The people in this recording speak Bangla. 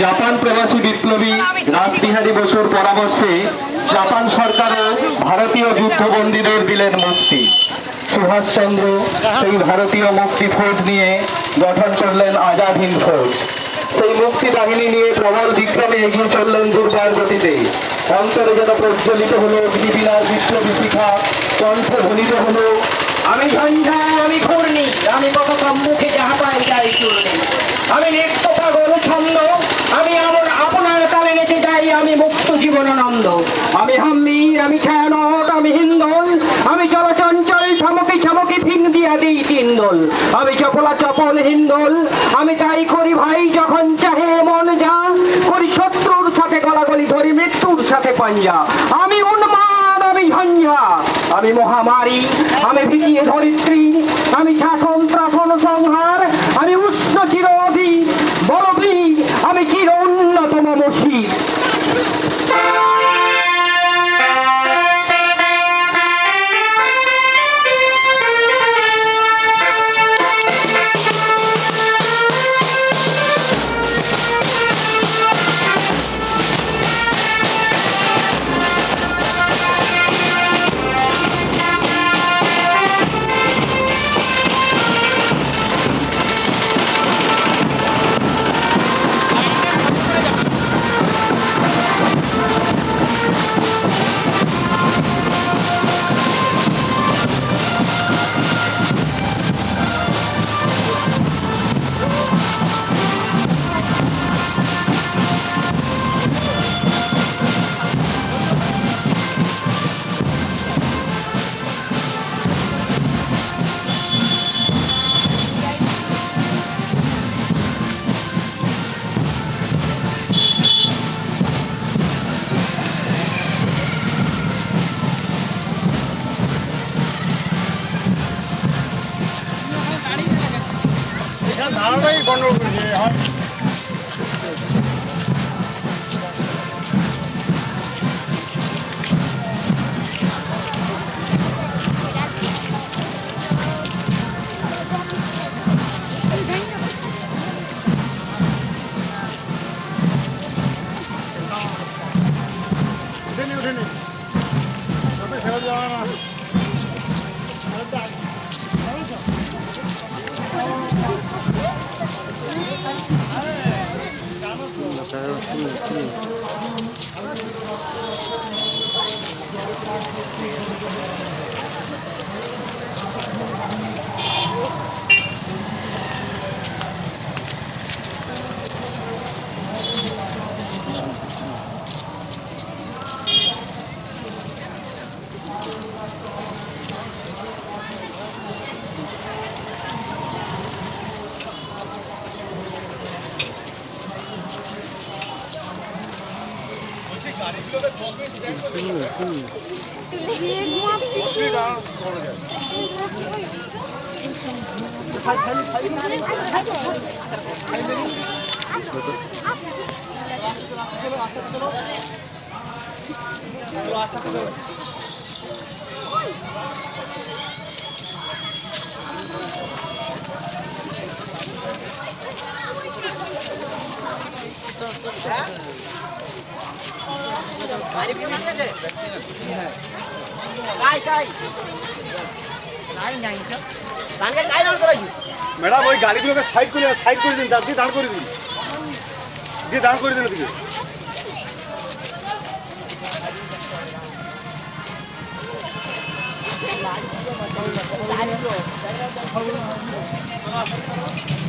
জাপান প্রবাসী বিপ্লবী রাসবিহারী বসুর পরামর্শে জাপান সরকারও ভারতীয় যুদ্ধবন্দীদের দিলেন মুক্তি। সুভাষচন্দ্র সেই ভারতীয় মুক্তি ফৌজ নিয়ে গঠন করলেন আজাদ হিন্দ ফৌজ। সেই মুক্তি বাহিনী নিয়ে প্রবল বিক্রমে এগিয়ে চললেন দুর্বার গতিতে। অন্তরে যেন প্রজ্বলিত হলো অগ্নিবীণার বিপ্লবী শিখা, কণ্ঠ ধ্বনিত হলো আমি সন্ধ্যা, আমি ঘূর্ণি, আমি কত সম্মুখে যাহা পাই যাই চূর্ণি। আমি নিত্য পাগল ছন্দ, আমি আমার আপনার তালে নেচে যাই, আমি মুক্ত জীবনানন্দ। আমি হাম্মির, আমি ছায়ানট, আমি হিন্দল, আমি চলচঞ্চল ছামকি ছামকি ফিং দিয়া দিই তিনদল। আমি চপলা চপল হিন্দল, আমি তাই করি ভাই যখন চাহে মন যা, করি শত্রুর সাথে গলাগলি, ধরি মৃত্যুর সাথে পাঞ্জা। আমি উন্মাদ, আমি ঝঞ্ঝা, আমি মহামারী, আমি ভিজিয়ে ধরিত্রী, আমি শাসন ত্রাসন সংহার, আমি উষ্ণ চিরধি বলবীর, আমি চির উন্নতম মসিদ। ধারণাই গন্ডগোল করেছে। উঠেনি উঠেনি ফেরত যাওয়া না। ম্যাডাম ওই গাড়িগুলোকে সাইড করে দিন, দিয়ে দাঁড় করে দিন, ওদিকে। Thank you.